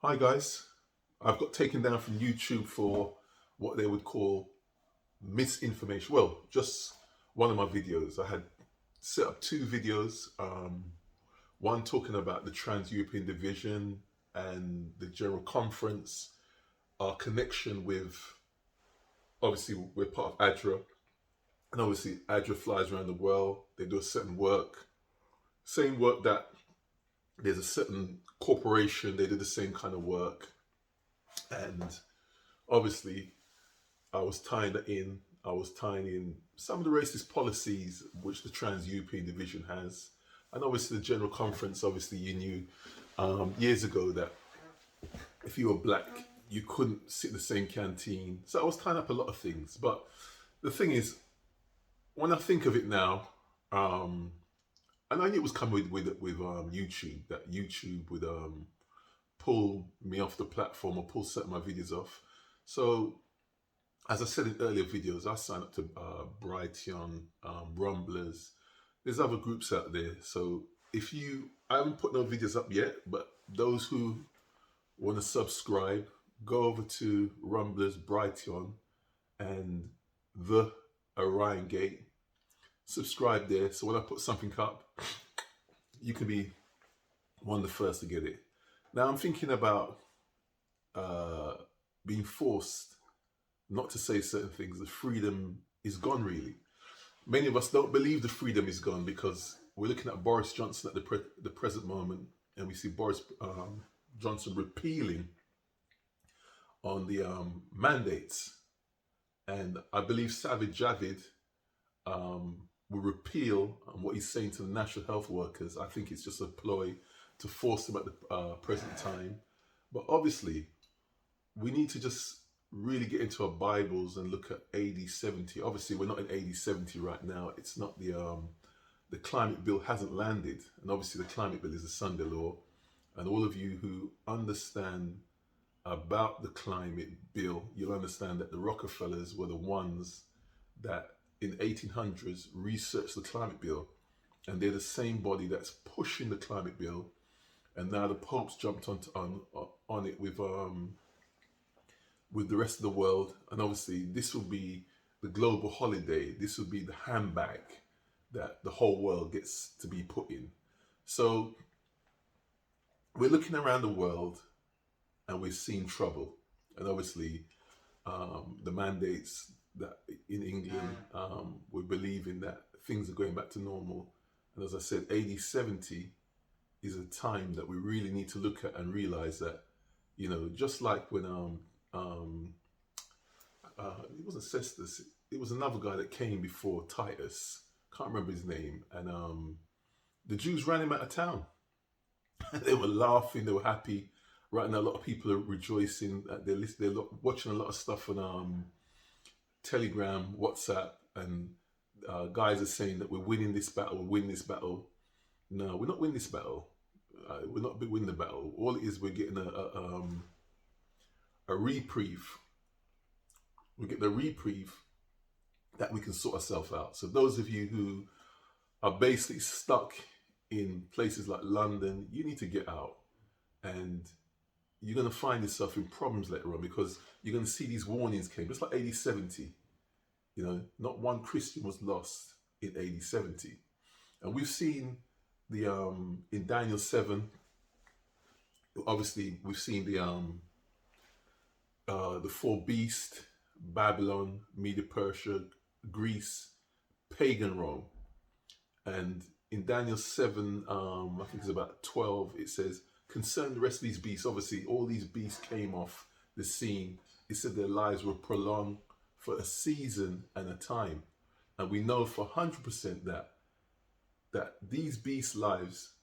Hi guys, I've got taken down from YouTube for what they would call misinformation. Well, just one of my videos. I had set up two videos. One talking about the Trans-European Division and the General Conference, our connection with, obviously we're part of ADRA, and obviously ADRA flies around the world. They do a certain work, same work that there's a certain corporation, they do the same kind of work. And obviously I was tying that in. I was tying in some of the racist policies which the Trans-European Division has. And obviously the General Conference, obviously you knew years ago that if you were black, you couldn't sit in the same canteen. So I was tying up a lot of things. But the thing is, when I think of it now, and I knew it was coming with YouTube, that YouTube would pull me off the platform or pull certain of my videos off. So as I said in earlier videos, I signed up to Brighteon, Rumblers. There's other groups out there. So if you, I haven't put no videos up yet, but those who want to subscribe, go over to Rumblers, Brighteon, and the Orion Gate. Subscribe there. So when I put something up, you can be one of the first to get it. Now I'm thinking about uh, being forced not to say certain things. The freedom is gone, really. Many of us don't believe the freedom is gone because we're looking at Boris Johnson at the present moment, and we see Boris Johnson repealing on the mandates. And I believe Savage Javid will repeal what he's saying to the national health workers. I think it's just a ploy to force them at the present time. But obviously, we need to just really get into our Bibles and look at AD 70. Obviously, we're not in AD 70 right now. It's not the climate bill hasn't landed, and obviously the climate bill is a Sunday law. And all of you who understand about the climate bill, you'll understand that the Rockefellers were the ones that in 1800s researched the climate bill, and they're the same body that's pushing the climate bill. And now the Pope's jumped on it with the rest of the world. And obviously, this will be the global holiday. This will be the handbag that the whole world gets to be put in. So we're looking around the world and we're seeing trouble. And obviously, the mandates that in England, we're believing that things are going back to normal. And as I said, AD 70 is a time that we really need to look at and realize that, just like when it wasn't Cestus. It was another guy that came before Titus. Can't remember his name. And the Jews ran him out of town. They were laughing. They were happy. Right now, a lot of people are rejoicing. They're watching a lot of stuff on Telegram, WhatsApp, and guys are saying that we're winning this battle. We're winning this battle. No, we're not winning this battle. We're not winning the battle. All it is, we're getting a reprieve. We get the reprieve that we can sort ourselves out. So those of you who are basically stuck in places like London, you need to get out, and you're going to find yourself in problems later on because you're going to see these warnings came. Just like AD 70, not one Christian was lost in AD 70. And we've seen the in Daniel 7, obviously we've seen the four beasts, Babylon, Media Persia, Greece, pagan Rome. And in Daniel 7, I think it's about 12, it says, concerning the rest of these beasts, obviously all these beasts came off the scene. It said their lives were prolonged for a season and a time. And we know for 100% that these beasts' lives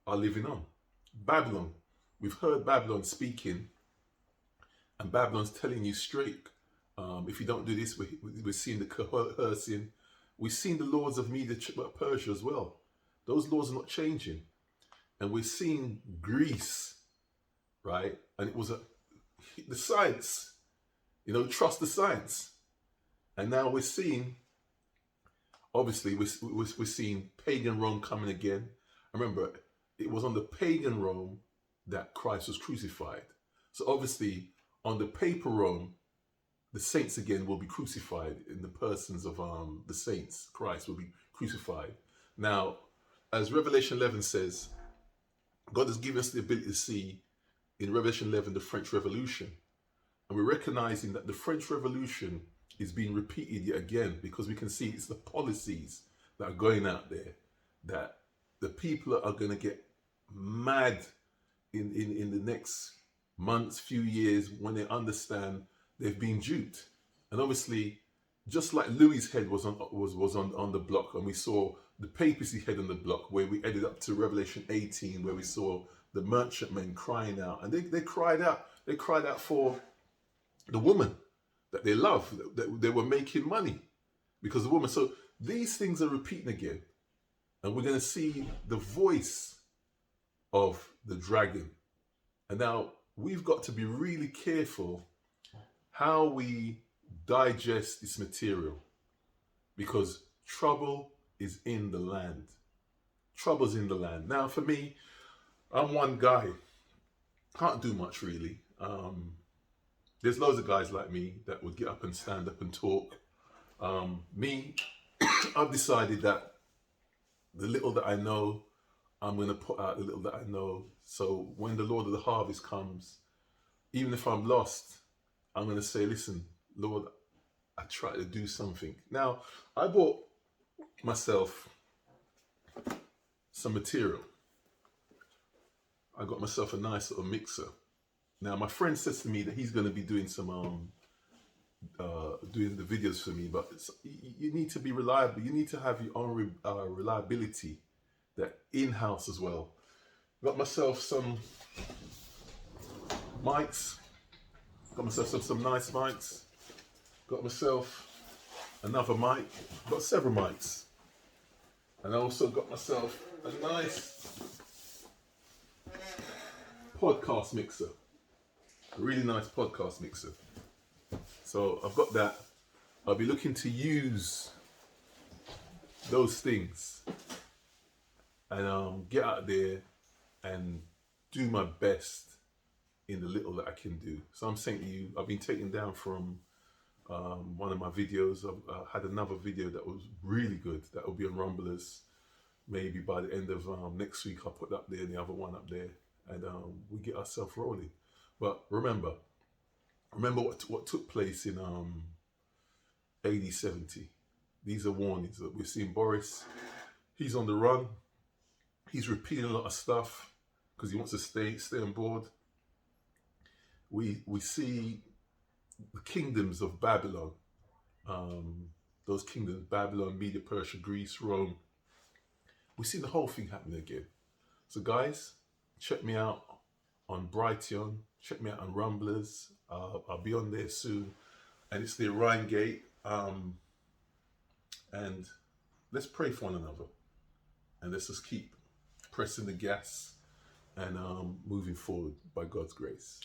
are living on. Babylon, we've heard Babylon speaking, and Babylon's telling you straight, if you don't do this, we're seeing the coercing. We've seen the laws of Media Persia as well. Those laws are not changing. And we're seeing Greece, right? And it was the science, trust the science. And now we're seeing, obviously, we're seeing pagan Rome coming again. Remember, it was on the pagan Rome that Christ was crucified. So obviously, on the paper Rome, the saints again will be crucified in the persons of the saints. Christ will be crucified. Now, as Revelation 11 says, God has given us the ability to see in Revelation 11 the French Revolution. And we're recognizing that the French Revolution is being repeated yet again, because we can see it's the policies that are going out there that the people are going to get mad in the next months, few years, when they understand they've been duped. And obviously, just like Louis' head was on the block, and we saw the papacy head on the block, where we ended up to Revelation 18, where we saw the merchantmen crying out, and they cried out for the woman that they love, that they were making money because of the woman. So these things are repeating again, and we're going to see the voice of the dragon. And now we've got to be really careful how we digest this material, because trouble is in the land. Trouble's in the land. Now, for me, I'm one guy, can't do much really. There's loads of guys like me that would get up and stand up and talk. Me, I've decided that the little that I know, I'm going to put out the little that I know. So when the Lord of the harvest comes, even if I'm lost, I'm going to say, listen, Lord, I try to do something. Now, I bought myself some material. I got myself a nice little mixer. Now, my friend says to me that he's going to be doing some doing the videos for me, but you need to be reliable. You need to have your own reliability, that in-house as well. Got myself some mics. Got myself some nice mics. Got myself another mic. Got several mics. And I also got myself a nice podcast mixer. A really nice podcast mixer. So I've got that. I'll be looking to use those things and get out there and do my best in the little that I can do. So I'm saying to you, I've been taken down from one of my videos. I've had another video that was really good. That will be on Rumblers. Maybe by the end of next week, I'll put that there and the other one up there, and we get ourselves rolling. But remember what took place in AD 70. These are warnings that we're seeing. Boris, he's on the run. He's repeating a lot of stuff because he wants to stay on board. We see the kingdoms of Babylon. Those kingdoms, Babylon, Media, Persia, Greece, Rome. We see the whole thing happening again. So guys, check me out on Brighteon. Check me out on Rumblers. I'll be on there soon. And it's the Orion Gate. And let's pray for one another. And let's just keep pressing the gas and moving forward by God's grace.